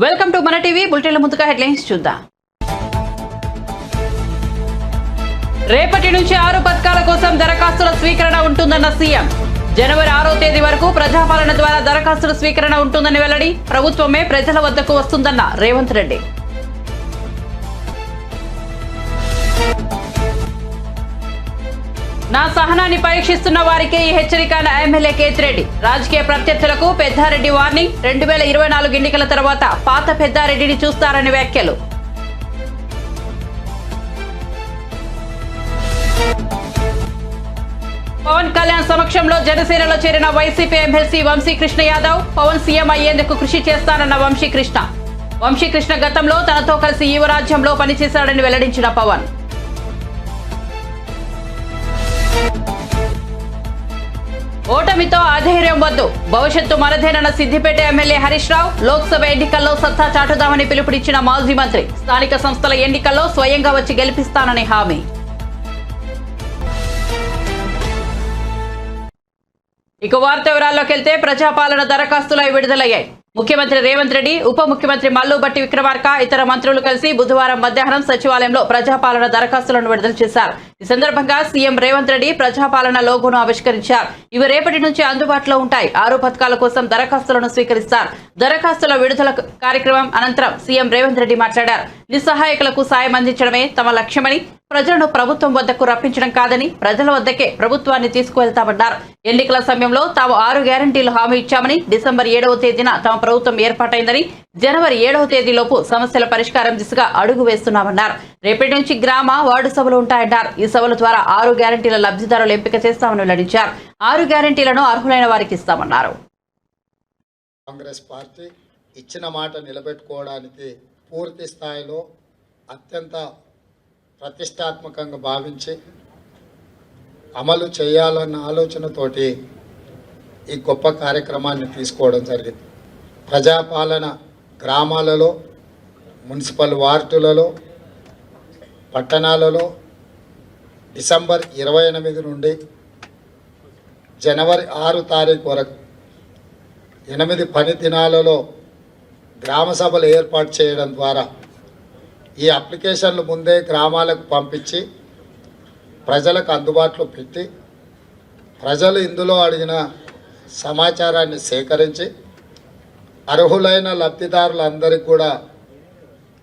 Welcome to మన TV బులెటిన్ల ముందుగా headlines చూద్దాం. రేపటి నుంచి 6 పథకాల కోసం దరఖాస్తుల స్వీకరణ ఉంటుందన్న సీఎం. జనవరి 6వ తేదీ వరకు ప్రజాపాలన ద్వారా దరఖాస్తుల స్వీకరణ ఉంటుందని వెల్లడి. ప్రభుత్వమే ప్రజల వద్దకు వస్తుందన్న రేవంత్ రెడ్డి. నా సహనాన్ని పరీక్షిస్తున్న వారికే ఈ హెచ్చరిక ఎమ్మెల్యే కేతిరెడ్డి. రాజకీయ ప్రత్యర్థులకు పెద్దారెడ్డి వార్నింగ్. 2024 ఎన్నికల తర్వాత పాత పెద్దారెడ్డిని చూస్తారని వ్యాఖ్యలు. పవన్ కళ్యాణ్ సమక్షంలో జనసేనలో చేరిన YCP MLC Vamsikrishna Yadav. Pawan CM అయ్యేందుకు కృషి చేస్తానన్న వంశీకృష్ణ గతంలో తనతో కలిసి యువరాజ్యంలో పనిచేశాడని వెల్లడించిన పవన్. ఓటమితో అధైర్యం వద్దు, భవిష్యత్తు మనదేనన్న సిద్దిపేట ఎమ్మెల్యే హరీష్ రావు. లోక్సభ ఎన్నికల్లో సత్తా చాటుదామని పిలుపునిచ్చిన మాజీ మంత్రి. స్థానిక సంస్థల ఎన్నికల్లో స్వయంగా వచ్చి గెలిపిస్తానని హామీ. ఇక వార్త వివరాల్లోకి వెళ్తే ప్రజాపాలన దరఖాస్తులు విడుదలయ్యాయి. ముఖ్యమంత్రి రేవంత్ రెడ్డి, ఉప ముఖ్యమంత్రి మల్లుబట్టి విక్రమార్క, ఇతర మంత్రులు కలిసి బుధవారం మధ్యాహ్నం సచివాలయంలో ప్రజాపాలన దరఖాస్తులను విడుదల చేశారు. ఈ సందర్భంగా సీఎం రేవంత్ రెడ్డి ప్రజాపాలన లోగోను ఆవిష్కరించారు. ఇవి రేపటి నుంచి అందుబాటులో ఉంటాయి. 6 పథకాల కోసం దరఖాస్తులను స్వీకరిస్తారు. దరఖాస్తుల విడుదల కార్యక్రమం అనంతరం సీఎం రేవంత్ రెడ్డి మాట్లాడారు. నిస్సహాయకులకు సాయం అందించడమే తమ లక్ష్యమని, ప్రజలను ప్రభుత్వం వద్దకు రప్పించడం కాదని, ప్రజల వద్దకే ప్రభుత్వాన్ని తీసుకువెళ్తామన్నారు. ఎన్నికల సమయంలో తాము 6 గ్యారంటీలు హామీ ఇచ్చామని, డిసెంబర్ 7వ తేదీన తమ ప్రభుత్వం ఏర్పాటైందని, జనవరి 7వ తేదీలోపు సమస్యల పరిష్కారం దిశగా అడుగు వేస్తున్నామన్నారు. రేపటి నుంచి గ్రామ, వార్డు సభలు ఉంటాయన్నారు. ఈ సభల ద్వారా 6 గ్యారంటీల లబ్ధిదారులు ఎంపిక చేస్తామని వెల్లడించారు. 6 గ్యారంటీలను అర్హులైన వారికి ఇస్తామన్నారు. కాంగ్రెస్ పార్టీ ఇచ్చిన మాట నిలబెట్టుకోవడానికి పూర్తి స్థాయిలో అత్యంత ప్రతిష్టాత్మకంగా భావించి అమలు చేయాలన్న ఆలోచనతోటి ఈ గొప్ప కార్యక్రమాన్ని తీసుకోవడం జరిగింది. ప్రజాపాలన గ్రామాలలో, మున్సిపల్ వార్డులలో, పట్టణాలలో డిసెంబర్ 28 నుండి జనవరి 6 తారీఖు వరకు 8 పని దినాలలో గ్రామ సభలు ఏర్పాటు చేయడం ద్వారా ఈ అప్లికేషన్లు ముందే గ్రామాలకు పంపించి ప్రజలకు అందుబాటులో పెట్టి, ప్రజలు ఇందులో అడిగిన సమాచారాన్ని సేకరించి అర్హులైన లబ్ధిదారులందరికీ కూడా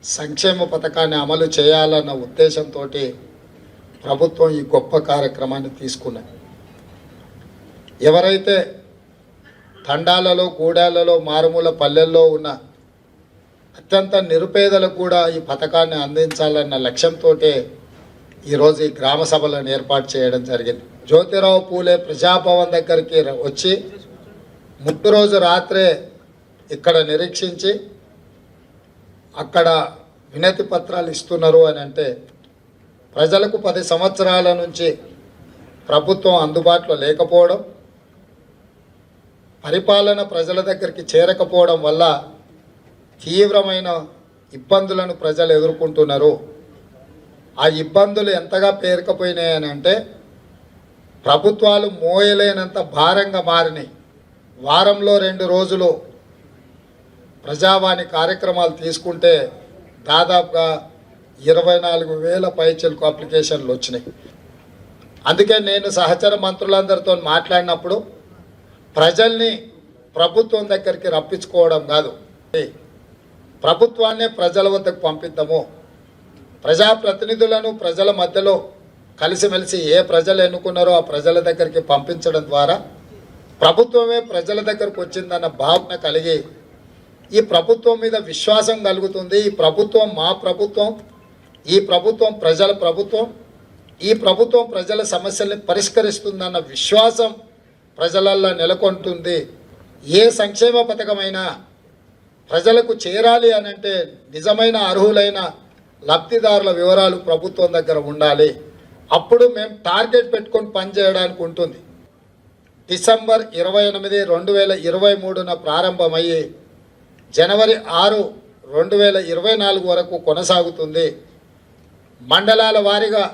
సంక్షేమ పథకాన్ని అమలు చేయాలన్న ఉద్దేశంతో ప్రభుత్వం ఈ గొప్ప కార్యక్రమాన్ని తీసుకున్నది. ఎవరైతే తండాలలో, గూడాలలో, మారుమూల పల్లెల్లో ఉన్న అత్యంత నిరుపేదలకు కూడా ఈ పథకాన్ని అందించాలన్న లక్ష్యంతో ఈరోజు ఈ గ్రామ సభలను ఏర్పాటు చేయడం జరిగింది. జ్యోతిరావు పూలే ప్రజాభవన్ దగ్గరికి వచ్చి ముందు రోజు రాత్రే ఇక్కడ నిరీక్షించి అక్కడ వినతి పత్రాలు ఇస్తున్నారు అని అంటే, ప్రజలకు 10 సంవత్సరాల నుంచి ప్రభుత్వం అందుబాటులో లేకపోవడం, పరిపాలన ప్రజల దగ్గరికి చేరకపోవడం వల్ల తీవ్రమైన ఇబ్బందులను ప్రజలు ఎదుర్కొంటున్నారు. ఆ ఇబ్బందులు ఎంతగా పేరుకపోయినాయని అంటే, ప్రభుత్వాలు మోయలేనంత భారంగా మారినాయి. వారంలో 2 రోజులు ప్రజావాణి కార్యక్రమాలు తీసుకుంటే దాదాపుగా 24,000 పైచిలకు అప్లికేషన్లు వచ్చినాయి. అందుకే నేను సహచర మంత్రులందరితో మాట్లాడినప్పుడు ప్రజల్ని ప్రభుత్వం దగ్గరికి రప్పించుకోవడం కాదు, ప్రభుత్వాన్నే ప్రజల వద్దకు పంపిద్దాము, ప్రజాప్రతినిధులను ప్రజల మధ్యలో కలిసిమెలిసి ఏ ప్రజలు ఎన్నుకున్నారో ఆ ప్రజల దగ్గరికి పంపించడం ద్వారా ప్రభుత్వమే ప్రజల దగ్గరకు వచ్చిందన్న భావన కలిగి ఈ ప్రభుత్వం మీద విశ్వాసం కలుగుతుంది. ఈ ప్రభుత్వం మా ప్రభుత్వం, ఈ ప్రభుత్వం ప్రజల ప్రభుత్వం, ఈ ప్రభుత్వం ప్రజల సమస్యల్ని పరిష్కరిస్తుందన్న విశ్వాసం ప్రజలల్లో నెలకొంటుంది. ఏ సంక్షేమ పథకమైనా ప్రజలకు చేరాలి అనంటే నిజమైన అర్హులైన లబ్ధిదారుల వివరాలు ప్రభుత్వం దగ్గర ఉండాలి. అప్పుడు మేము టార్గెట్ పెట్టుకొని పనిచేయడానికి ఉంటుంది. డిసెంబర్ 28, 2023న ప్రారంభమయ్యి జనవరి 6, 2024 వరకు కొనసాగుతుంది. మండలాల వారీగా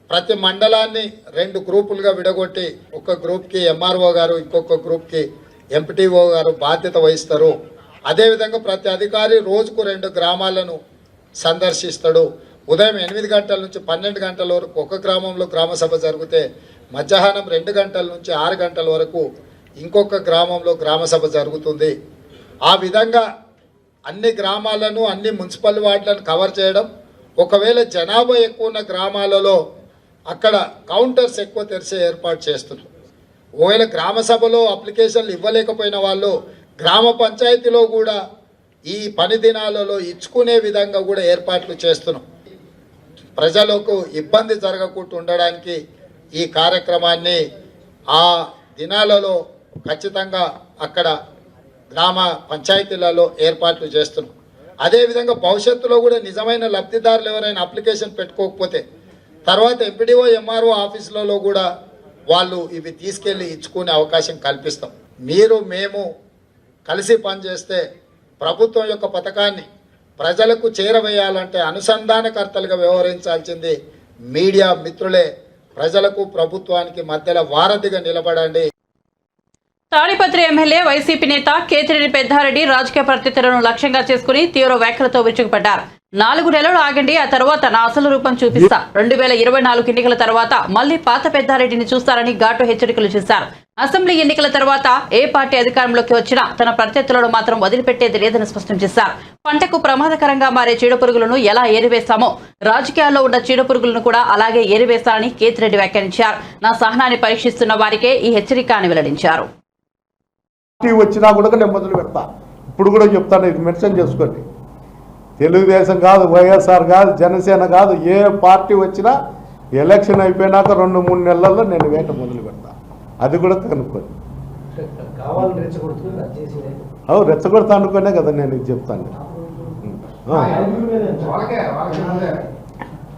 ప్రతి మండలాన్ని 2 గ్రూపులుగా విడగొట్టి ఒక గ్రూప్కి ఎంఆర్ఓ గారు, ఇంకొక గ్రూప్కి ఎంపీటీఓ గారు బాధ్యత వహిస్తారు. అదేవిధంగా ప్రతి అధికారి రోజుకు 2 గ్రామాలను సందర్శిస్తాడు. ఉదయం 8 గంటల నుంచి 12 గంటల వరకు ఒక గ్రామంలో గ్రామ సభ జరిగితే మధ్యాహ్నం 2 గంటల నుంచి 6 గంటల వరకు ఇంకొక గ్రామంలో గ్రామ సభ జరుగుతుంది. ఆ విధంగా అన్ని గ్రామాలను అన్ని మున్సిపల్ వార్డులను కవర్ చేయడం. ఒకవేళ జనాభా ఎక్కువ ఉన్న గ్రామాలలో అక్కడ కౌంటర్స్ ఎక్కువ తెరిచే ఏర్పాటు చేస్తున్నాం. ఒకవేళ గ్రామ సభలో అప్లికేషన్లు ఇవ్వలేకపోయిన వాళ్ళు గ్రామ పంచాయతీలో కూడా ఈ పని దినాలలో ఇచ్చుకునే విధంగా కూడా ఏర్పాట్లు చేస్తున్నాం. ప్రజలకు ఇబ్బంది జరగకుండా ఉండడానికి ఈ కార్యక్రమాన్ని ఆ దినాలలో ఖచ్చితంగా అక్కడ గ్రామ పంచాయతీలలో ఏర్పాట్లు చేస్తున్నాం. అదేవిధంగా భవిష్యత్తులో కూడా నిజమైన లబ్ధిదారులు ఎవరైనా అప్లికేషన్ పెట్టుకోకపోతే తర్వాత ఎంపీడీఓ ఎంఆర్ఓ ఆఫీసులలో కూడా వాళ్ళు ఇవి తీసుకెళ్ళి ఇచ్చుకునే అవకాశం కల్పిస్తాం. మేము కలిసి పనిచేస్తే ప్రభుత్వం యొక్క పథకాన్ని ప్రజలకు చేరవేయాలంటే అనుసంధానకర్తలుగా వ్యవహరించాల్సింది మీడియా మిత్రులే. ప్రజలకు ప్రభుత్వానికి మధ్యలో వారధిగా నిలబడండి. తాడిపత్రి ఎమ్మెల్యే వైసీపీ నేత కేతిరెడ్డి పెద్దారెడ్డి రాజకీయ ప్రత్యర్థులను లక్ష్యంగా చేసుకుని తీవ్ర వ్యాఖ్యలతో విరుచుకుపడ్డారు. 4 నెలలు ఆగండి, ఆ తర్వాత నా అసలు రూపం చూపిస్తా, 2024 ఎన్నికల తర్వాత మళ్లీ పాత పెద్దారెడ్డిని చూస్తారని ఘాటు హెచ్చరికలు చేశారు. అసెంబ్లీ ఎన్నికల తర్వాత ఏ పార్టీ అధికారంలోకి వచ్చినా తన ప్రత్యర్థులను మాత్రం వదిలిపెట్టేది లేదని స్పష్టం చేశారు. పంటకు ప్రమాదకరంగా మారే చీడపురుగులను ఎలా ఏరివేస్తామో రాజకీయాల్లో ఉన్న చీడపురుగులను కూడా అలాగే ఏరివేస్తారని కేతిరెడ్డి వ్యాఖ్యానించారు. నా సహనాన్ని పరీక్షిస్తున్న వారికే ఈ హెచ్చరిక అని వెల్లడించారు. వచ్చినా కూడా నేను మొదలు పెడతా. ఇప్పుడు కూడా చెప్తాను, ఇది మెన్షన్ చేసుకోండి. తెలుగుదేశం కాదు, వైఎస్ఆర్ కాదు, జనసేన కాదు, ఏ పార్టీ వచ్చినా ఎలక్షన్ అయిపోయినాక 2-3 నెలల్లో నేను వేట మొదలు పెడతా. అది కూడా కనుక్కోండి. రెచ్చగొడతా అనుకునే కదా నేను ఇది చెప్తాను.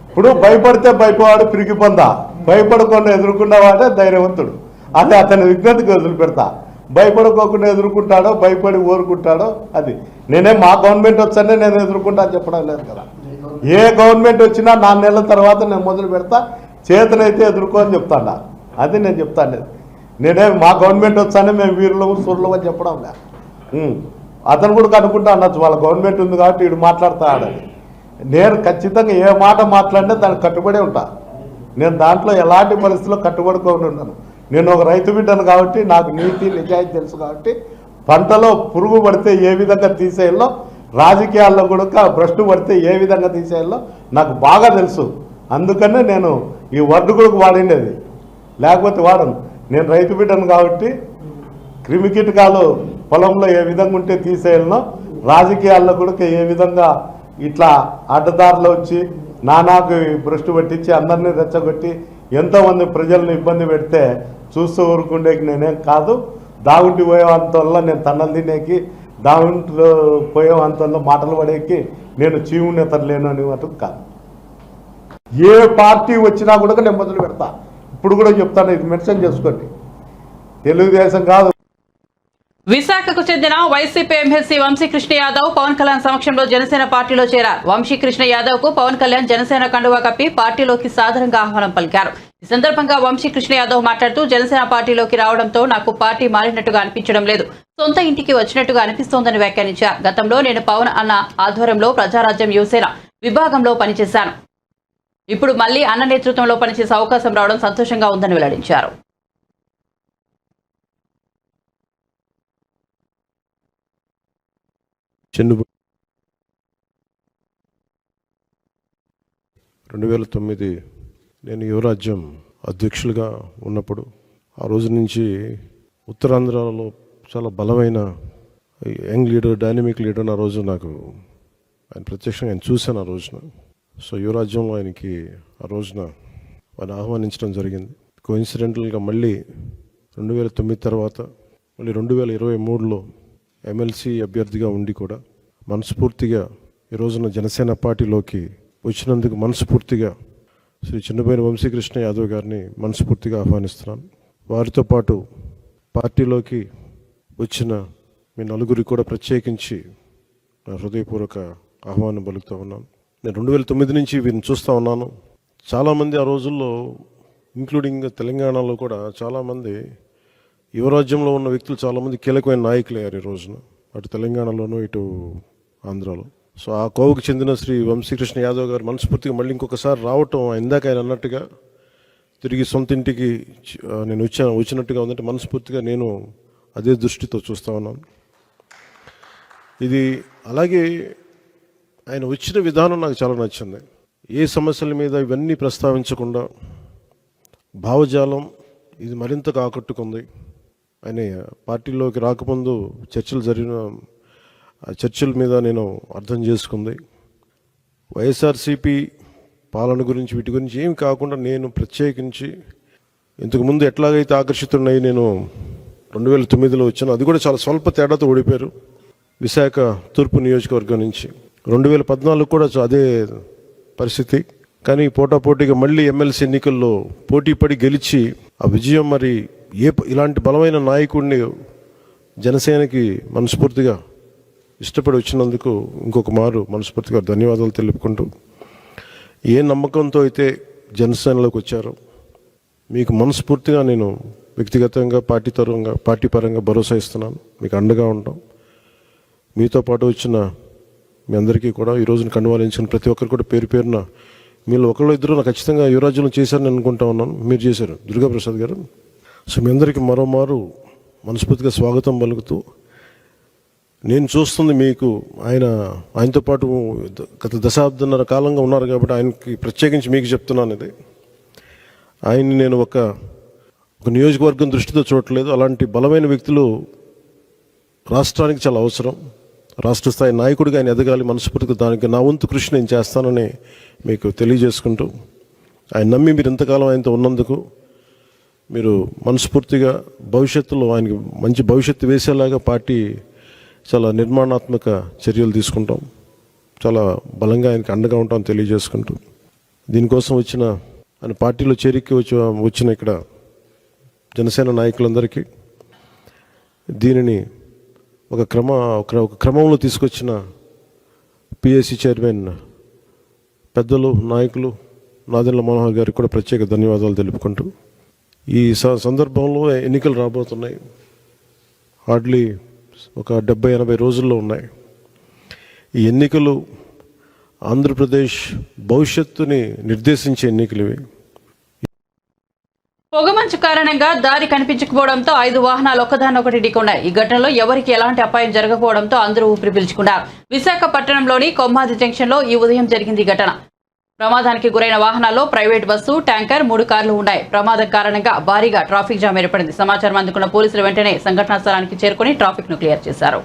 ఇప్పుడు భయపడితే భయపడాడు పిరికి పొందా, భయపడకుండా ఎదుర్కొన్నవాడే ధైర్యవంతుడు. అదే అతని విజ్ఞతకి వదిలిపెడతా. భయపడుకోకుండా ఎదుర్కొంటాడో భయపడి ఊరుకుంటాడో అది. నేనే మా గవర్నమెంట్ వచ్చానే నేను ఎదుర్కొంటా చెప్పడం లేదు కదా. ఏ గవర్నమెంట్ వచ్చినా 4 నెలల తర్వాత నేను మొదలు పెడతా, చేతనైతే ఎదుర్కో అని చెప్తాడా. అది నేను చెప్తాను. నేనే మా గవర్నమెంట్ వచ్చానే మేము వీరులము సూర్యులు అని చెప్పడం లే. అతను కూడా కనుక్కుంటా అనొచ్చు, వాళ్ళ గవర్నమెంట్ ఉంది కాబట్టి వీడు మాట్లాడతాడని. నేను ఖచ్చితంగా ఏ మాట మాట్లాడినా దానికి కట్టుబడి ఉంటా. నేను దాంట్లో ఎలాంటి పరిస్థితుల్లో కట్టుబడుకొని ఉన్నాను. నేను ఒక రైతు బిడ్డను కాబట్టి నాకు నీతి నిజాయితీ తెలుసు కాబట్టి పంటలో పురుగు పడితే ఏ విధంగా తీసేయాలో, రాజకీయాల్లో కూడా భ్రష్టు పడితే ఏ విధంగా తీసేయాలో నాకు బాగా తెలుసు. అందుకనే నేను ఈ వర్డ్ కూడా వాడిండేది, లేకపోతే వాడను. నేను రైతు బిడ్డను కాబట్టి క్రిమికీటకాలు పొలంలో ఏ విధంగా ఉంటే తీసేయాలనో, రాజకీయాల్లో కూడా ఏ విధంగా ఇట్లా అడ్డదారిలో వచ్చి నానాకు భ్రష్టు పట్టించి అందరినీ రెచ్చగొట్టి ఎంతోమంది ప్రజలను ఇబ్బంది పెడితే చూస్తూ ఊరుకుండేకి నేనేం కాదు. దాగుంటి పోయేంతల్లో నేను తన్నలు తినేకి, దాగుంట్లో పోయేంతల్లో మాటలు పడేకి నేను చీవునేతలు లేను అని మటుకు కాదు. ఏ పార్టీ వచ్చినా కూడా నేను మొదలు పెడతా. ఇప్పుడు కూడా చెప్తాను, ఇది మెన్షన్ చేసుకోండి. తెలుగుదేశం కాదు. విశాఖకు చెందిన వైసీపీ ఎమ్మెల్సీ వంశీకృష్ణ యాదవ్ పవన్ కళ్యాణ్ సమక్షంలో జనసేన పార్టీలో చేరారు. వంశీకృష్ణ యాదవ్ కు పవన్ కళ్యాణ్ జనసేన కండువా కప్పి పార్టీలోకి సాదరంగా ఆహ్వానం పలికారు. ఈ సందర్భంగా వంశీకృష్ణ యాదవ్ మాట్లాడుతూ జనసేన పార్టీలోకి రావడంతో నాకు పార్టీ మారినట్టుగా అనిపించడం లేదు, సొంత ఇంటికి వచ్చినట్టుగా అనిపిస్తోందని వ్యాఖ్యానించారు. గతంలో నేను పవన్ అన్న ఆధ్వర్యంలో ప్రజారాజ్యం యువసేన విభాగంలో పనిచేశాను. ఇప్పుడు మళ్లీ అన్న నేతృత్వంలో పనిచేసే అవకాశం రావడం సంతోషంగా ఉందని వెల్లడించారు. చెన్ను 2009 నేను యువరాజ్యం అధ్యక్షులుగా ఉన్నప్పుడు ఆ రోజు నుంచి ఉత్తరాంధ్రలో చాలా బలమైన యంగ్ లీడర్, డైనమిక్ లీడర్. ఆ రోజు నాకు ఆయన ప్రత్యక్షంగా ఆయన చూశాను ఆ రోజున. సో యువరాజ్యంలో ఆయనకి ఆ రోజున ఆయన ఆహ్వానించడం జరిగింది. కోఇన్సిడెంటల్గా మళ్ళీ 2009 తర్వాత మళ్ళీ 2023లో ఎమ్మెల్సీ అభ్యర్థిగా ఉండి కూడా మనస్ఫూర్తిగా ఈ రోజున జనసేన పార్టీలోకి వచ్చినందుకు మనస్ఫూర్తిగా శ్రీ చిన్నబోయిన వంశీకృష్ణ యాదవ్ గారిని మనస్ఫూర్తిగా ఆహ్వానిస్తున్నాను. వారితో పాటు పార్టీలోకి వచ్చిన మీ నలుగురికి కూడా ప్రత్యేకించి నా హృదయపూర్వక ఆహ్వానం పలుకుతూ ఉన్నాను. నేను 2009 నుంచి వీరిని చూస్తూ ఉన్నాను. చాలామంది ఆ రోజుల్లో ఇంక్లూడింగ్ తెలంగాణలో కూడా చాలామంది యువరాజ్యంలో ఉన్న వ్యక్తులు చాలామంది కీలకమైన నాయకులు అయ్యారు. ఈ రోజున అటు తెలంగాణలోనూ ఇటు ఆంధ్రాలో. సో ఆ కోవకు చెందిన శ్రీ వంశీకృష్ణ యాదవ్ గారు మనస్ఫూర్తిగా మళ్ళీ ఇంకొకసారి రావటం, ఇందాక ఆయన అన్నట్టుగా తిరిగి సొంత ఇంటికి నేను వచ్చినట్టుగా ఉందంటే మనస్ఫూర్తిగా నేను అదే దృష్టితో చూస్తూ ఉన్నాను. ఇది అలాగే ఆయన వచ్చిన విధానం నాకు చాలా నచ్చింది. ఏ సమస్యల మీద ఇవన్నీ ప్రస్తావించకుండా భావజాలం ఇది మరింతగా ఆకట్టుకుంది. ఆయన పార్టీలోకి రాకముందు జరిగిన చర్చల మీద నేను అర్థం చేసుకుంది. వైఎస్ఆర్సీపీ పాలన గురించి వీటి గురించి ఏమి కాకుండా నేను ప్రత్యేకించి ఇంతకుముందు ఎట్లాగైతే ఆకర్షితున్నాయి నేను 2009లో వచ్చాను, అది కూడా చాలా స్వల్ప తేడాతో ఓడిపోయారు విశాఖ తూర్పు నియోజకవర్గం నుంచి. 2014 కూడా అదే పరిస్థితి. కానీ పోటాపోటీగా మళ్ళీ ఎమ్మెల్సీ ఎన్నికల్లో పోటీపడి గెలిచి ఆ విజయం మరి ఇలాంటి బలమైన నాయకుడిని జనసేనకి మనస్ఫూర్తిగా ఇష్టపడి వచ్చినందుకు ఇంకొక మారు మనస్ఫూర్తిగా ధన్యవాదాలు తెలుపుకుంటూ, ఏ నమ్మకంతో అయితే జనసేనలోకి వచ్చారో మీకు మనస్ఫూర్తిగా నేను వ్యక్తిగతంగా పార్టీ పరంగా భరోసా ఇస్తున్నాను. మీకు అండగా ఉంటాం. మీతో పాటు వచ్చిన మీ అందరికీ కూడా ఈ రోజున కండువాలించిన ప్రతి ఒక్కరు కూడా పేరు పేరున మీరు ఒకళ్ళు ఇద్దరు నాకు ఖచ్చితంగా యువరాజ్యంలో చేశారని అనుకుంటా ఉన్నాను. మీరు చేశారు దుర్గాప్రసాద్ గారు. సో మీ అందరికీ మరోమారు మనస్ఫూర్తిగా స్వాగతం పలుకుతూ, నేను చూస్తుంది మీకు ఆయనతో పాటు గత దశాబ్దన్నర కాలంగా ఉన్నారు కాబట్టి ఆయనకి ప్రత్యేకించి మీకు చెప్తున్నాను. ఇది ఆయన్ని నేను ఒక నియోజకవర్గం దృష్టితో చూడట్లేదు. అలాంటి బలమైన వ్యక్తులు రాష్ట్రానికి చాలా అవసరం. రాష్ట్ర స్థాయి నాయకుడిగా ఆయన ఎదగాలి. మనస్ఫూర్తిగా దానికి నా వంతు కృషి నేను చేస్తానని మీకు తెలియజేసుకుంటూ, ఆయన నమ్మి మీరు ఇంతకాలం ఆయనతో ఉన్నందుకు మీరు మనస్ఫూర్తిగా భవిష్యత్తులో ఆయనకి మంచి భవిష్యత్తు వేసేలాగా పార్టీ చాలా నిర్మాణాత్మక చర్యలు తీసుకుంటాం. చాలా బలంగా ఆయనకి అండగా ఉంటామని తెలియజేసుకుంటూ, దీనికోసం ఆయన పార్టీలో చేరిక వచ్చిన ఇక్కడ జనసేన నాయకులందరికీ, దీనిని ఒక క్రమంలో తీసుకొచ్చిన పిఎస్సి చైర్మన్ పెద్దలు నాయకులు నాదెండ్ల మనోహర్ గారికి కూడా ప్రత్యేక ధన్యవాదాలు తెలుపుకుంటూ, ఈ సందర్భంలో ఎన్నికలు రాబోతున్నాయి. హార్డ్లీ ఒక 70-80 రోజుల్లో ఉన్నాయి. ఈ ఎన్నికలు ఆంధ్రప్రదేశ్ భవిష్యత్తుని నిర్దేశించే ఎన్నికలు ఇవి. పొగమంచు కారణంగా దారి కనిపించకపోవడంతో 5 వాహనాలు ఒకదానొకటి ఢీకొన్నాయి. ఈ ఘటనలో ఎవరికి ఎలాంటి అపాయం జరగకపోవడంతో అందరూ ఊపిరి పీల్చుకున్నారు. విశాఖపట్నంలోని కొమ్మాది జంక్షన్ లో ఈ ఉదయం జరిగింది ఈ ఘటన. ప్రమాదానికి గురైన వాహనాల్లో ప్రైవేట్ బస్సు, ట్యాంకర్, 3 కార్లు ఉన్నాయి. ప్రమాదం కారణంగా భారీగా ట్రాఫిక్ జామ్ ఏర్పడింది. సమాచారం అందుకున్న పోలీసులు వెంటనే సంఘటనా స్థలానికి చేరుకుని ట్రాఫిక్ ను క్లియర్ చేశారు.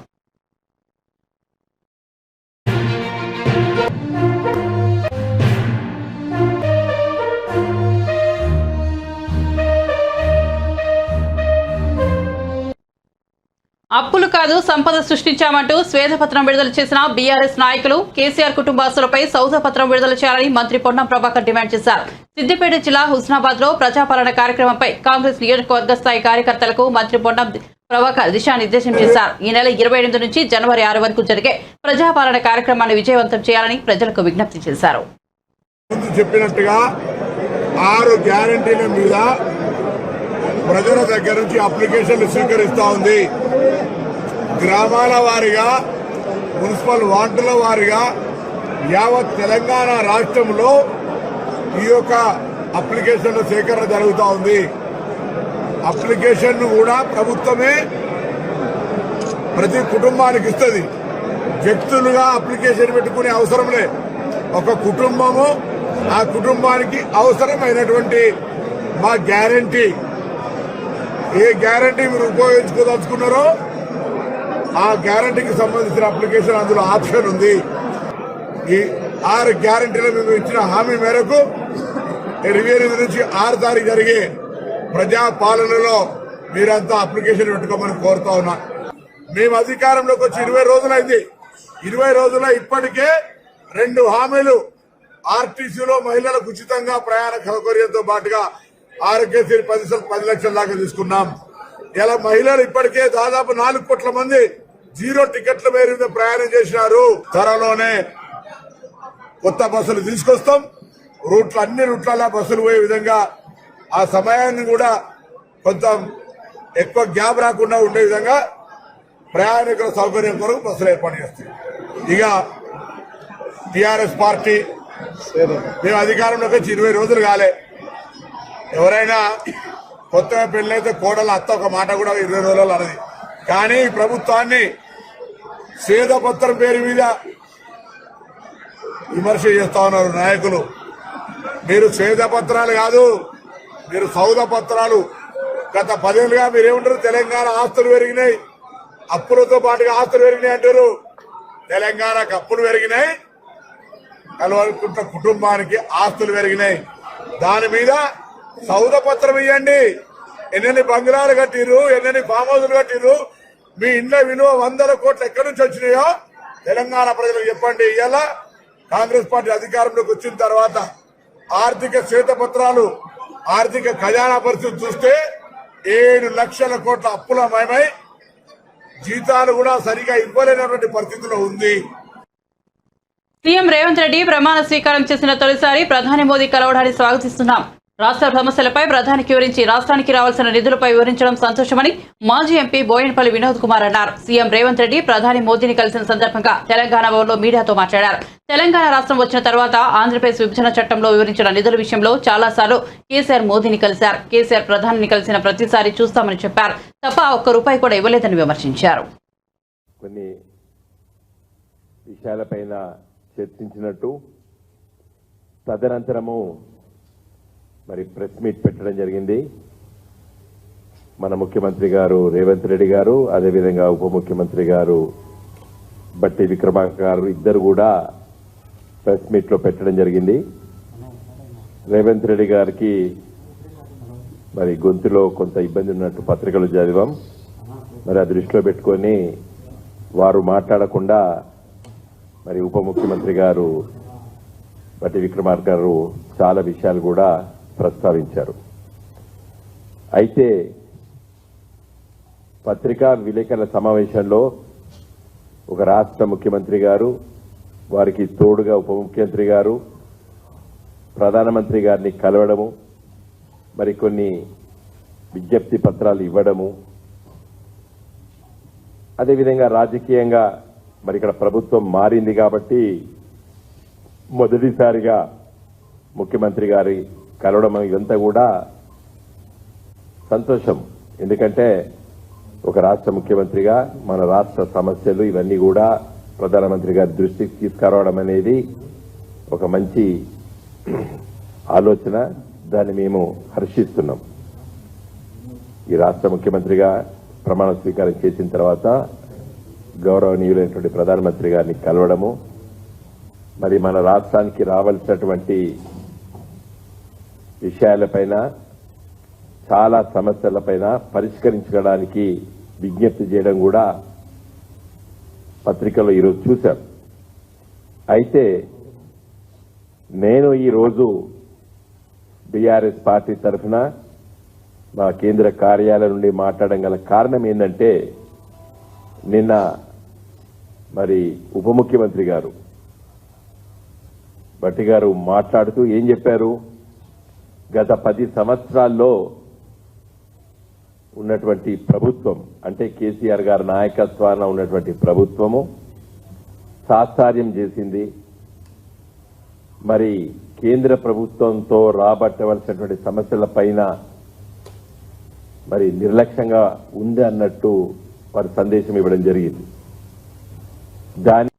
అప్పులు కాదు సంపద సృష్టించామంటూ శ్వేతపత్రం విడుదల చేసిన బీఆర్ఎస్ నాయకులు కేసీఆర్ కుటుంబాస్తులపై సౌధపత్రం విడుదల చేయాలని మంత్రి పొన్నం ప్రభాకర్ డిమాండ్ చేశారు. సిద్దిపేట జిల్లా హుస్నాబాద్ లో ప్రజాపాలన కార్యక్రమంపై కాంగ్రెస్ నియోజకవర్గ స్థాయి కార్యకర్తలకు మంత్రి పొన్నం ప్రభాకర్ దిశానిర్దేశం చేశారు. ఈ నెల 28 నుంచి జనవరి 6 వరకు జరిగే ప్రజాపాలన కార్యక్రమాన్ని విజయవంతం చేయాలని ప్రజలకు విజ్ఞప్తి చేశారు. చెప్పినట్టుగా 6 గ్యారంటీల మీద ప్రజల దగ్గర నుంచి అప్లికేషన్లు స్వీకరిస్తూ ఉంది. గ్రామాల వారీగా, మున్సిపల్ వార్డుల వారీగా యావత్ తెలంగాణ రాష్ట్రంలో ఈ యొక్క అప్లికేషన్ల సేకరణ జరుగుతూ ఉంది. అప్లికేషన్ కూడా ప్రభుత్వమే ప్రతి కుటుంబానికి ఇస్తుంది. వ్యక్తులుగా అప్లికేషన్ పెట్టుకునే అవసరం లే. ఒక కుటుంబము, ఆ కుటుంబానికి అవసరమైనటువంటి మా గ్యారంటీ, ఏ గ్యారంటీ మీరు ఉపయోగించుకోదలుచుకున్నారో ఆ గ్యారంటీకి సంబంధించిన అప్లికేషన్ అందులో ఆప్షన్ ఉంది. ఈ 6 గ్యారంటీలు మేము ఇచ్చిన హామీ మేరకు 28 నుంచి 6 తారీఖు జరిగే ప్రజా పాలనలో మీరంతా అప్లికేషన్ పెట్టుకోమని కోరుతా ఉన్నా. మేము అధికారంలోకి వచ్చి 20 రోజులైంది. 20 రోజుల్లో ఇప్పటికే 2 హామీలు ఆర్టీసీలో మహిళలకు ఉచితంగా ప్రయాణ సౌకర్యంతో పాటుగా ఆరోగ్యశ్రీ 10 లక్షల దాకా తీసుకున్నాం. ఇలా మహిళలు ఇప్పటికే దాదాపు 4 కోట్ల మంది 0 టికెట్ల మీద ప్రయాణం చేసినారు. త్వరలోనే కొత్త బస్సులు తీసుకొస్తాం. అన్ని రూట్లలో బస్సులు పోయే విధంగా ఆ సమయాన్ని కూడా కొంత ఎక్కువ గ్యాప్ రాకుండా ఉండే విధంగా ప్రయాణికుల సౌకర్యం కొరకు బస్సులు ఏర్పాటు చేస్తాయి. ఇక టిఆర్ఎస్ పార్టీ మేము అధికారంలోకి వచ్చి 20 రోజులు కాలే. ఎవరైనా కొత్తగా పెళ్ళైతే కోడలు అత్త ఒక మాట కూడా 20 రోజులు అన్నది. కానీ ఈ ప్రభుత్వాన్ని శ్వేతపత్రం పేరు మీద విమర్శ చేస్తా ఉన్నారు నాయకులు. మీరు శ్వేతపత్రాలు కాదు, మీరు సౌద పత్రాలు. గత 10 ఏళ్ళుగా మీరేమంటారు, తెలంగాణ ఆస్తులు పెరిగినాయి, అప్పులతో పాటుగా ఆస్తులు పెరిగినాయి అంటారు. తెలంగాణకు అప్పులు పెరిగినాయి, కలవకుంట కుటుంబానికి ఆస్తులు పెరిగినాయి. దాని మీద సౌద పత్రం ఇవ్వండి. ఎన్నెన్ని బంగ్లాలు కట్టిరు, ఎన్నెన్ని ఫామ్ హౌస్లు కట్టిరు, మీ ఇండ్ల విలువ 100 కోట్లు ఎక్కడి నుంచి వచ్చినాయో తెలంగాణ ప్రజలకు చెప్పండి. ఇలా కాంగ్రెస్ పార్టీ అధికారంలోకి వచ్చిన తర్వాత ఆర్థిక శ్వేతపత్రాలు, ఆర్థిక ఖజానా పరిస్థితి చూస్తే 7 లక్షల కోట్ల అప్పులమయమై జీతాలు కూడా సరిగా ఇవ్వలేనటువంటి పరిస్థితిలో ఉంది. సీఎం రేవంత్ రెడ్డి ప్రమాణ స్వీకారం చేసిన తొలిసారి ప్రధాని మోదీ కలవడాన్ని స్వాగతిస్తున్నాం. రాష్ట్ర సమస్యలపై ప్రధానికి వివరించి రాష్ట్రానికి రావాల్సిన నిధులపై వివరించడం సంతోషమని మాజీ ఎంపీ బోయినపల్లి వినోద్ కుమార్ అన్నారు. సీఎం రేవంత్ రెడ్డి ప్రధాని మోదీని కలిసిన సందర్భంగా తెలంగాణ భవన్లో మీడియాతో మాట్లాడారు. తెలంగాణ రాష్ట్రం వచ్చిన తర్వాత ఆంధ్రప్రదేశ్ విభజన చట్టంలో వివరించిన నిధుల విషయంలో చాలాసార్లు కేసీఆర్ మోదీని కలిశారు. కేసీఆర్ ప్రధానిని కలిసిన ప్రతిసారి చూస్తామని చెప్పారు తప్ప ₹1 కూడా ఇవ్వలేదని విమర్శించారు. కొన్ని విషయాలపైన చర్చించినట్టు తదనంతరము మరి ప్రెస్ మీట్ పెట్టడం జరిగింది. మన ముఖ్యమంత్రి గారు రేవంత్ రెడ్డి గారు, అదేవిధంగా ఉప ముఖ్యమంత్రి గారు బట్టి విక్రమార్క గారు ఇద్దరు కూడా ప్రెస్ మీట్ లో పెట్టడం జరిగింది. రేవంత్ రెడ్డి గారికి మరి గొంతులో కొంత ఇబ్బంది ఉన్నట్టు పత్రికలు చదివాం. మరి ఆ దృష్టిలో పెట్టుకొని వారు మాట్లాడకుండా మరి ఉప ముఖ్యమంత్రి గారు బట్టి విక్రమార్క గారు చాలా విషయాలు కూడా ప్రస్తావించారు. అయితే పత్రికా విలేకరుల సమావేశంలో ఒక రాష్ట్ర ముఖ్యమంత్రి గారు, వారికి తోడుగా ఉప ముఖ్యమంత్రి గారు ప్రధానమంత్రి గారిని కలవడము, మరికొన్ని విజ్ఞప్తి పత్రాలు ఇవ్వడము, అదేవిధంగా రాజకీయంగా మరి ఇక్కడ ప్రభుత్వం మారింది కాబట్టి మొదటిసారిగా ముఖ్యమంత్రి గారి కలవడం ఇదంతా కూడా సంతోషం. ఎందుకంటే ఒక రాష్ట్ర ముఖ్యమంత్రిగా మన రాష్ట్ర సమస్యలు ఇవన్నీ కూడా ప్రధానమంత్రి గారి దృష్టికి తీసుకురావడం అనేది ఒక మంచి ఆలోచన. దాన్ని మేము హర్షిస్తున్నాం. ఈ రాష్ట్ర ముఖ్యమంత్రిగా ప్రమాణ స్వీకారం చేసిన తర్వాత గౌరవనీయులైనటువంటి ప్రధానమంత్రి గారిని కలవడము, మరి మన రాష్ట్రానికి రావాల్సినటువంటి విషయాలపైన, చాలా సమస్యలపైన పరిష్కరించడానికి విజ్ఞప్తి చేయడం కూడా పత్రికలో ఈరోజు చూశాం. అయితే నేను ఈరోజు బీఆర్ఎస్ పార్టీ తరఫున మా కేంద్ర కార్యాలయం నుండి మాట్లాడడం గల కారణం ఏంటంటే, నిన్న మరి ఉప ముఖ్యమంత్రి గారు బట్టి గారు మాట్లాడుతూ ఏం చెప్పారు, గత 10 సంవత్సరాల్లో ఉన్నటువంటి ప్రభుత్వం అంటే కేసీఆర్ గారి నాయకత్వాన ఉన్నటువంటి ప్రభుత్వము సాత్కార్యం చేసింది. మరి కేంద్ర ప్రభుత్వంతో రాబట్టవలసినటువంటి సమస్యల పైన మరి నిర్లక్ష్యంగా ఉంది అన్నట్టు వారి సందేశం ఇవ్వడం జరిగింది. దాని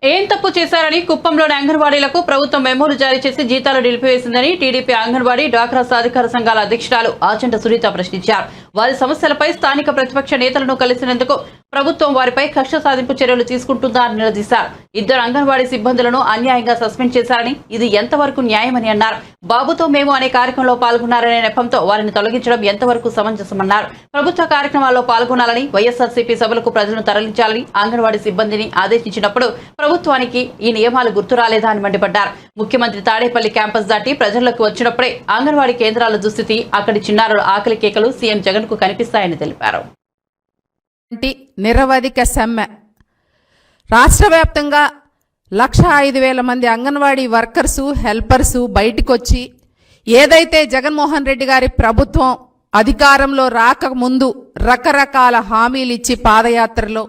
ఏం తప్పు చేశారని కుప్పంలోని అంగన్వాడీలకు ప్రభుత్వం మెమోలు జారీ చేసి జీతాలు నిలిపివేసిందని టీడీపీ అంగన్వాడీ డ్వాక్రా సాధికార సంఘాల అధ్యక్షురాలు ఆచంట సునీత ప్రశ్నించారు. వారి సమస్యలపై స్థానిక ప్రతిపక్ష నేతలను కలిసినందుకు ప్రభుత్వం వారిపై కక్ష సాధింపు చర్యలు తీసుకుంటుందా అని నిలదీశారు. 2 అంగన్వాడీ సిబ్బందులను అన్యాయంగా సస్పెండ్ చేశారని ఇది ఎంతవరకు న్యాయమని అన్నారు. బాబుతో మేము అనే కార్యక్రమంలో పాల్గొన్నారనే నెపంతో వారిని తొలగించడం ఎంతవరకు సమంజసమన్నారు. ప్రభుత్వ కార్యక్రమాల్లో పాల్గొనాలని, వైఎస్ఆర్సీపీ సభలకు ప్రజలను తరలించాలని అంగన్వాడీ సిబ్బందిని ఆదేశించినప్పుడు ప్రభుత్వానికి ఈ నియమాలు గుర్తు రాలేదా అని మండిపడ్డారు. ముఖ్యమంత్రి తాడేపల్లి క్యాంపస్ దాటి ప్రజల్లోకి వచ్చినప్పుడే అంగన్వాడీ కేంద్రాల దుస్థితి, అక్కడి చిన్నారుల ఆకలి కేకలు సీఎం జగన్ కు కనిపిస్తాయని తెలిపారు. నిరవధిక సమ్మె రాష్ట్ర వ్యాప్తంగా 1,05,000 మంది అంగన్వాడీ వర్కర్సు, హెల్పర్సు బయటకు వచ్చి ఏదైతే జగన్మోహన్ రెడ్డి గారి ప్రభుత్వం అధికారంలో రాకముందు రకరకాల హామీలు ఇచ్చి పాదయాత్రలో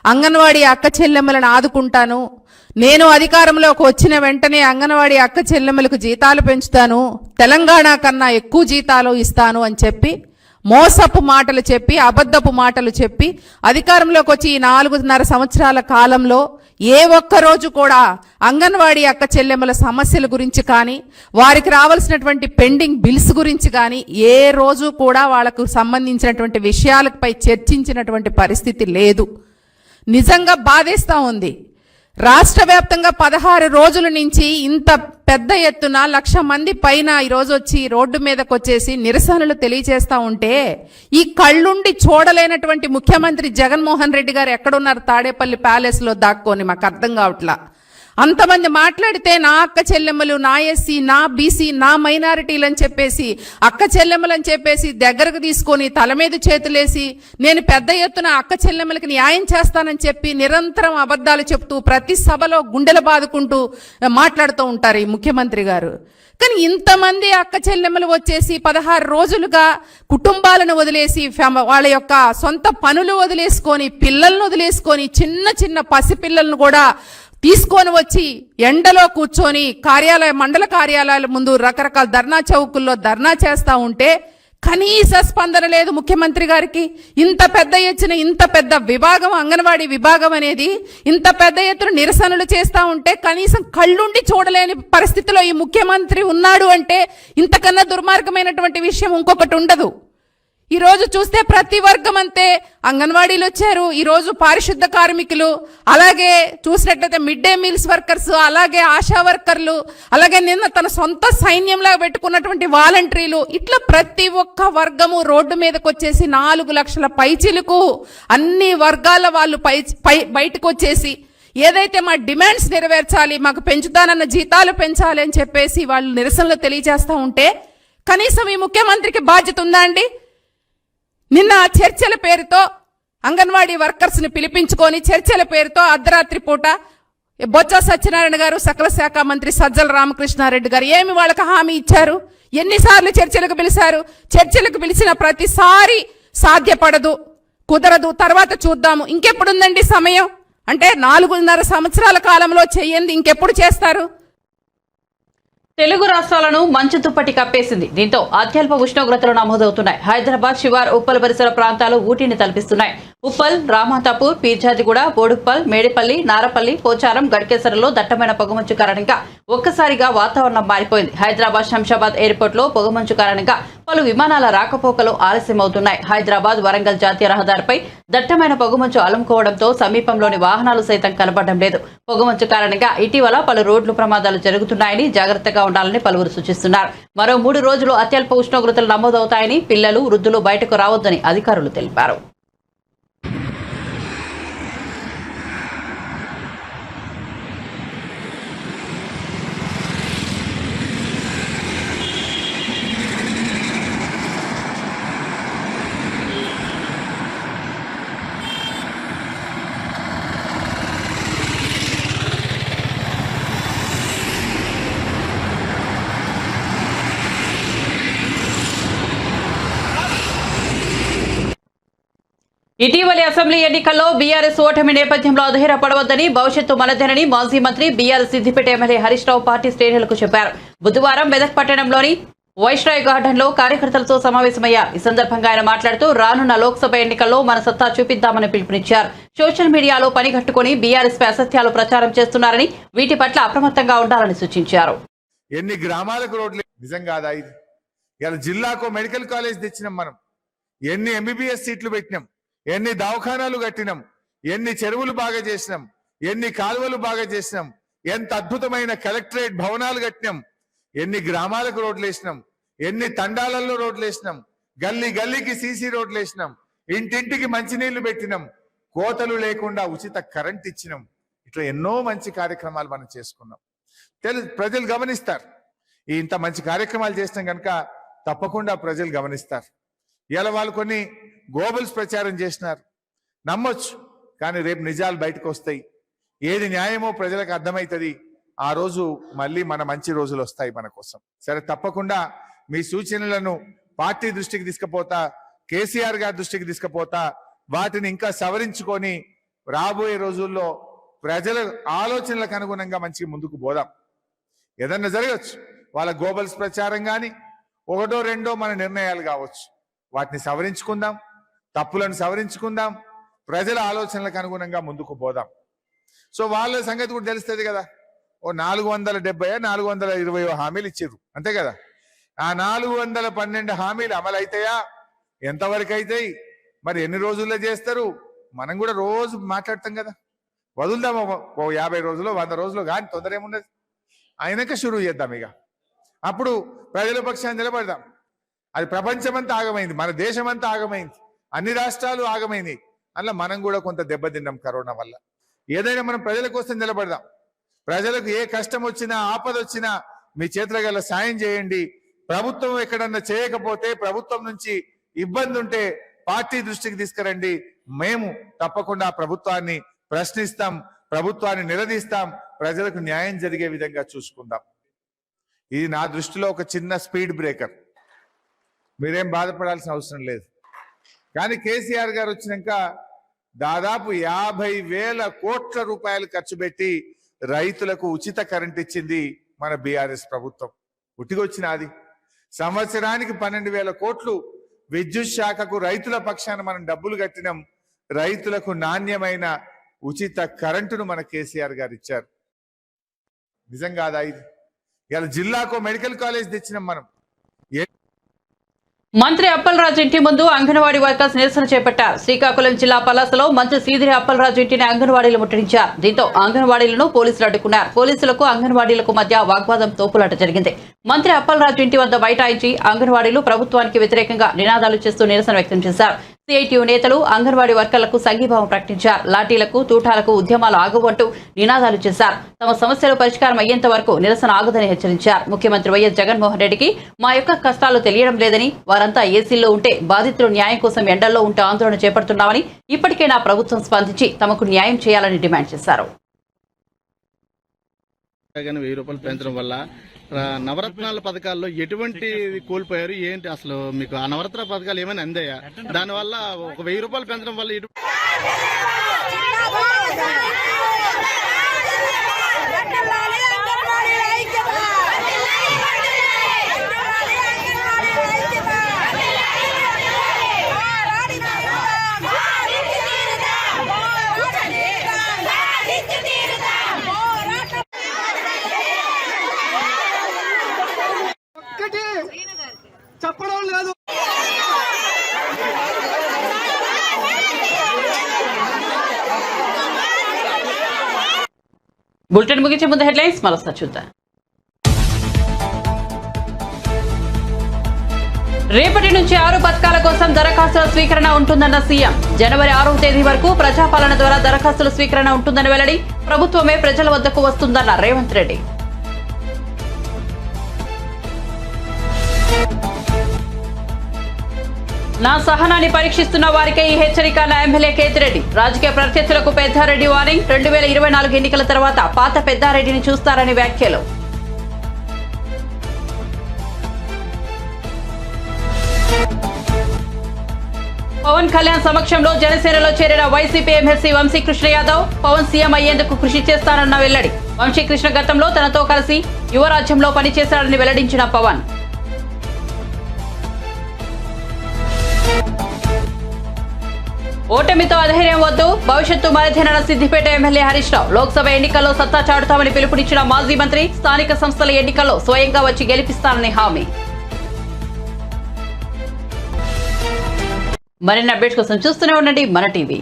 అంగన్వాడీ అక్క చెల్లెమ్మలను ఆదుకుంటాను, నేను అధికారంలోకి వచ్చిన వెంటనే అంగన్వాడీ అక్క చెల్లెమ్మలకు జీతాలు పెంచుతాను, తెలంగాణ కన్నా ఎక్కువ జీతాలు ఇస్తాను అని చెప్పి మోసపు మాటలు చెప్పి అబద్ధపు మాటలు చెప్పి అధికారంలోకి వచ్చి ఈ 4.5 సంవత్సరాల కాలంలో ఏ ఒక్క రోజు కూడా అంగన్వాడీ అక్క చెల్లెమ్మల సమస్యల గురించి కానీ వారికి రావాల్సినటువంటి పెండింగ్ బిల్స్ గురించి కానీ ఏ రోజు కూడా వాళ్ళకు సంబంధించినటువంటి విషయాలపై చర్చించినటువంటి పరిస్థితి లేదు. నిజంగా బాధేస్తూ ఉంది. రాష్ట్ర వ్యాప్తంగా 16 రోజుల నుంచి ఇంత పెద్ద ఎత్తున 1,00,000 మంది పైన ఈరోజు వచ్చి రోడ్డు మీదకి వచ్చేసి నిరసనలు తెలియజేస్తూ ఉంటే ఈ కళ్ళుండి చూడలేనటువంటి ముఖ్యమంత్రి జగన్మోహన్ రెడ్డి గారు ఎక్కడున్నారు? తాడేపల్లి ప్యాలెస్లో దాక్కొని మాకు అర్థం కావట్లా. అంతమంది మాట్లాడితే నా అక్క చెల్లెమ్మలు, నా ఎస్సీ, నా బీసీ, నా మైనారిటీలు అని చెప్పేసి అక్క చెల్లెమ్మలు అని చెప్పేసి దగ్గరకు తీసుకొని తల మీద చేతులేసి నేను పెద్ద ఎత్తున అక్క చెల్లెమ్మలకి న్యాయం చేస్తానని చెప్పి నిరంతరం అబద్ధాలు చెప్తూ ప్రతి సభలో గుండెలు బాదుకుంటూ మాట్లాడుతూ ఉంటారు ఈ ముఖ్యమంత్రి గారు. కానీ ఇంతమంది అక్క చెల్లెమ్మలు వచ్చేసి 16 రోజులుగా కుటుంబాలను వదిలేసి వాళ్ళ యొక్క సొంత పనులు వదిలేసుకొని పిల్లలను వదిలేసుకొని చిన్న చిన్న పసిపిల్లలను కూడా తీసుకొని వచ్చి ఎండలో కూర్చొని మండల కార్యాలయాల ముందు రకరకాల ధర్నా చౌకుల్లో ధర్నా చేస్తూ ఉంటే కనీస స్పందన లేదు ముఖ్యమంత్రి గారికి. ఇంత పెద్ద ఎత్తున ఇంత పెద్ద విభాగం అంగన్వాడీ విభాగం అనేది ఇంత పెద్ద ఎత్తున నిరసనలు చేస్తూ ఉంటే కనీసం కళ్ళుండి చూడలేని పరిస్థితిలో ఈ ముఖ్యమంత్రి ఉన్నాడు అంటే ఇంతకన్నా దుర్మార్గమైనటువంటి విషయం ఇంకొకటి ఉండదు. ఈ రోజు చూస్తే ప్రతి వర్గం అంతే. అంగన్వాడీలు వచ్చారు, ఈరోజు పారిశుద్ధ కార్మికులు, అలాగే చూసినట్లయితే మిడ్ డే మీల్స్ వర్కర్స్, అలాగే ఆశా వర్కర్లు, అలాగే నిన్న తన సొంత సైన్యంలా పెట్టుకున్నటువంటి వాలంటీర్లు, ఇట్లా ప్రతి ఒక్క వర్గము రోడ్డు మీదకి వచ్చేసి 4 లక్షల పైచిలుకు అన్ని వర్గాల వాళ్ళు బయటకు వచ్చేసి ఏదైతే మా డిమాండ్స్ నెరవేర్చాలి, మాకు పెంచుతానన్న జీతాలు పెంచాలి అని చెప్పేసి వాళ్ళు నిరసనలు తెలియజేస్తూ ఉంటే కనీసం ఈ ముఖ్యమంత్రికి బాధ్యత ఉందా అండి? నిన్న చర్చల పేరుతో అంగన్వాడీ వర్కర్స్ ని పిలిపించుకొని చర్చల పేరుతో అర్ధరాత్రి పూట బొత్స సత్యనారాయణ గారు, సకల శాఖ మంత్రి సజ్జల రామకృష్ణారెడ్డి గారు ఏమి వాళ్ళకి హామీ ఇచ్చారు? ఎన్నిసార్లు చర్చలకు పిలిచారు? చర్చలకు పిలిచిన ప్రతిసారి సాధ్యపడదు, కుదరదు, తర్వాత చూద్దాము. ఇంకెప్పుడుందండి సమయం? అంటే 4.5 సంవత్సరాల కాలంలో చెయ్యండి, ఇంకెప్పుడు చేస్తారు? తెలుగు రాష్ట్రాలను మంచు దుప్పటి కప్పేసింది. దీంతో అత్యల్ప ఉష్ణోగ్రతలు నమోదవుతున్నాయి. హైదరాబాద్ శివార్, ఉప్పల్ పరిసర ప్రాంతాలు ఊటీని తలపిస్తున్నాయి. ఉప్పల్, రామాతాపూర్, పీర్జాదిగూడ, బోడుప్పల్, మేడిపల్లి, నారపల్లి, పోచారం, గడ్కేసరలో దట్టమైన పొగమంచు కారణంగా ఒక్కసారిగా వాతావరణం మారిపోయింది. హైదరాబాద్ శంషాబాద్ ఎయిర్పోర్ట్ లో పొగమంచు కారణంగా పలు విమానాల రాకపోకలు ఆలస్యమవుతున్నాయి. హైదరాబాద్ వరంగల్ జాతీయ రహదారిపై దట్టమైన పొగమంచు అలుముకోవడంతో సమీపంలోని వాహనాలు సైతం కనబడడం లేదు. పొగమంచు కారణంగా ఇటీవల పలు రోడ్లు ప్రమాదాలు జరుగుతున్నాయని, జాగ్రత్తగా ఉండాలని పలువురు సూచిస్తున్నారు. మరో 3 రోజులు అత్యల్ప ఉష్ణోగ్రతలు నమోదవుతాయని, పిల్లలు, వృద్ధులు బయటకు రావద్దని అధికారులు తెలిపారు. ఇటీవలి అసెంబ్లీ ఎన్నికల్లో బీఆర్ఎస్ ఓటమి నేపథ్యంలో అధైర్యపడవద్దని, భవిష్యత్తు మనదేనని మాజీ మంత్రి BRS Siddipet MLA Harish Rao party శ్రేణులకు చెప్పారు. బుధవారం మెదక్ పట్టణంలోని వైస్రాయ్ గార్డెన్ లో కార్యకర్తలతో సమావేశమయ్యారు. ఈ సందర్భంగా ఆయన మాట్లాడుతూ రానున్న లోక్సభ ఎన్నికల్లో మన సత్తా చూపిద్దామని పిలుపునిచ్చారు. సోషల్ మీడియాలో పనిగట్టుకుని బీఆర్ఎస్ పై అసత్యాలు ప్రచారం చేస్తున్నారని, వీటి పట్ల అప్రమత్తంగా ఉండాలని సూచించారు. ఎన్ని గ్రామాలకు రోడ్లు నిజం కాదా? ఇది ఇలా జిల్లాకు మెడికల్ కాలేజ్ తెచ్చినాం, మనం ఎన్ని ఎంబీబీఎస్ సీట్లు పెట్టినాం, ఎన్ని దవాఖానాలు కట్టినాం, ఎన్ని చెరువులు బాగా చేసినాం, ఎన్ని కాలువలు బాగా చేసినాం, ఎంత అద్భుతమైన కలెక్టరేట్ భవనాలు కట్టినాం, ఎన్ని గ్రామాలకు రోడ్లు వేసినాం, ఎన్ని తండాలలో రోడ్లు వేసినాం, గల్లీ గల్లీకి సీసీ రోడ్లు వేసినాం, ఇంటింటికి మంచినీళ్లు పెట్టినాం, కోతలు లేకుండా ఉచిత కరెంట్ ఇచ్చినాం. ఇట్లా ఎన్నో మంచి కార్యక్రమాలు మనం చేసుకున్నాం. ప్రజలు గమనిస్తారు. ఇంత మంచి కార్యక్రమాలు చేసినాం కనుక తప్పకుండా ప్రజలు గమనిస్తారు. ఇలా వాళ్ళు కొన్ని గోబల్స్ ప్రచారం చేసినారు, నమ్మొచ్చు, కానీ రేపు నిజాలు బయటకు వస్తాయి. ఏది న్యాయమో ప్రజలకు అర్థమవుతుంది. ఆ రోజు మళ్ళీ మన మంచి రోజులు వస్తాయి మన కోసం. సరే, తప్పకుండా మీ సూచనలను పార్టీ దృష్టికి తీసుకుపోతా, కేసీఆర్ గారి దృష్టికి తీసుకుపోతా, వాటిని ఇంకా సవరించుకొని రాబోయే రోజుల్లో ప్రజల ఆలోచనలకు అనుగుణంగా మంచిగా ముందుకు పోదాం. ఏదన్నా జరగచ్చు, వాళ్ళ గోబల్స్ ప్రచారం కానీ ఒకటో రెండో మన నిర్ణయాలు కావచ్చు, వాటిని సవరించుకుందాం, తప్పులను సవరించుకుందాం, ప్రజల ఆలోచనలకు అనుగుణంగా ముందుకు పోదాం. సో వాళ్ళ సంగతి కూడా తెలుస్తుంది కదా. ఓ 470 420 హామీలు ఇచ్చారు అంతే కదా. ఆ 412 హామీలు అమలు అవుతాయా, ఎంతవరకు అవుతాయి, మరి ఎన్ని రోజుల్లో చేస్తారు, మనం కూడా రోజు మాట్లాడతాం కదా. వదులుదాం ఓ 50 రోజులు 100 రోజులు, కానీ తొందర ఏమున్నది, అయినాక షురూ చేద్దాం. ఇక అప్పుడు ప్రజల పక్షాన్ని నిలబడదాం. అది ప్రపంచమంతా ఆగమైంది, మన దేశమంతా ఆగమైంది, అన్ని రాష్ట్రాలు ఆగమైంది. అలా మనం కూడా కొంత దెబ్బతిన్నాం కరోనా వల్ల. ఏదైనా మనం ప్రజల కోసం నిలబడదాం. ప్రజలకు ఏ కష్టం వచ్చినా ఆపద వచ్చినా మీ చేతుల గల సాయం చేయండి. ప్రభుత్వం ఎక్కడన్నా చేయకపోతే, ప్రభుత్వం నుంచి ఇబ్బంది ఉంటే పార్టీ దృష్టికి తీసుకురండి. మేము తప్పకుండా ప్రభుత్వాన్ని ప్రశ్నిస్తాం, ప్రభుత్వాన్ని నిలదీస్తాం, ప్రజలకు న్యాయం జరిగే విధంగా చూసుకుందాం. ఇది నా దృష్టిలో ఒక చిన్న స్పీడ్ బ్రేకర్, మీరేం బాధపడాల్సిన అవసరం లేదు. కానీ కేసీఆర్ గారు వచ్చినాక దాదాపు 50,000 కోట్ల రూపాయలు ఖర్చు పెట్టి రైతులకు ఉచిత కరెంట్ ఇచ్చింది మన బీఆర్ఎస్ ప్రభుత్వం. ఉట్టిగొచ్చినది. సంవత్సరానికి 12,000 కోట్లు విద్యుత్ శాఖకు రైతుల పక్షాన మనం డబ్బులు కట్టినాం. రైతులకు నాణ్యమైన ఉచిత కరెంటును మన కేసీఆర్ గారు ఇచ్చారు. నిజం కాదా ఇది? ఇలా జిల్లాకు మెడికల్ కాలేజ్ తెచ్చినాం మనం. మంత్రి అప్పలరాజు ఇంటి ముందు అంగన్వాడీ వర్కర్స్ నిరసన చేపట్టారు. శ్రీకాకుళం జిల్లా పలాసలో మంత్రి సీదిరి అప్పలరాజు ఇంటిని అంగన్వాడీలు ముట్టడించారు. దీంతో అంగన్వాడీలను పోలీసులు అడ్డుకున్నారు. పోలీసులకు అంగన్వాడీలకు మధ్య వాగ్వాదం, తోపులాట జరిగింది. మంత్రి అప్పలరాజు ఇంటి వద్ద బైఠాయించి అంగన్వాడీలు ప్రభుత్వానికి వ్యతిరేకంగా నినాదాలు చేస్తూ నిరసన వ్యక్తం చేశారు. సిఐటియు నేతలు అంగన్వాడీ వర్కర్లకు సంఘీభావం ప్రకటించారు. లాఠీలకు, తూటాలకు ఉద్యమాలు ఆగవు అంటూ నినాదాలు చేశారు. తమ సమస్యలు పరిష్కారం అయ్యేంత వరకు నిరసన ఆగదని హెచ్చరించారు. ముఖ్యమంత్రి వైఎస్ జగన్మోహన్ రెడ్డికి మా యొక్క కష్టాలు తెలియడం లేదని, వారంతా ఏసీల్లో ఉంటే బాధితులు న్యాయం కోసం ఎండల్లో ఉంటూ ఆందోళన చేపడుతున్నామని, ఇప్పటికైనా ప్రభుత్వం స్పందించి తమకు న్యాయం చేయాలని డిమాండ్ చేశారు. 1000 రూపాయలు పెంచడం వల్ల నవరత్నాల పథకాల్లో ఎటువంటి కోల్పోయారు ఏంటి, అసలు మీకు ఆ నవరత్న పథకాలు ఏమైనా అందాయా? దానివల్ల ఒక 1000 రూపాయలు పెంచడం వల్ల చెప్పడం లేదు. బులెటిన్ ముగించే ముందు హెడ్లైన్స్ మరోసారి చూద్దాం. రేపటి నుంచి 6 పథకాల కోసం దరఖాస్తుల స్వీకరణ ఉంటుందన్న సీఎం. జనవరి 6వ తేదీ వరకు ప్రజాపాలన ద్వారా దరఖాస్తుల స్వీకరణ ఉంటుందని వెల్లడి. ప్రభుత్వమే ప్రజల వద్దకు వస్తుందన్న రేవంత్ రెడ్డి. నా సహనాన్ని పరీక్షిస్తున్న వారికే ఈ హెచ్చరిక అన్న ఎమ్మెల్యే కేతిరెడ్డి. రాజకీయ ప్రత్యర్థులకు పెద్దారెడ్డి వార్నింగ్. 2024 ఎన్నికల తర్వాత పాత పెద్దారెడ్డిని చూస్తారని వ్యాఖ్యలు. పవన్ కళ్యాణ్ సమక్షంలో జనసేనలో చేరిన YCP MLC Vamsikrishna Yadav. Pawan CM అయ్యేందుకు కృషి చేస్తానన్న వెల్లడి. వంశీకృష్ణ గతంలో తనతో కలిసి యువరాజ్యంలో పనిచేశాడని వెల్లడించిన పవన్. ఓటమితో అధైర్యం వద్దు, భవిష్యత్తు మనదేనన్న సిద్దిపేట ఎమ్మెల్యే హరీష్ రావు. లోక్సభ ఎన్నికల్లో సత్తా చాటుతామని పిలుపునిచ్చిన మాజీ మంత్రి. స్థానిక సంస్థల ఎన్నికల్లో స్వయంగా వచ్చి గెలిపిస్తానని హామీ. మరిన్ని అప్డేట్స్ కోసం చూస్తూనే ఉండండి మన టీవీ.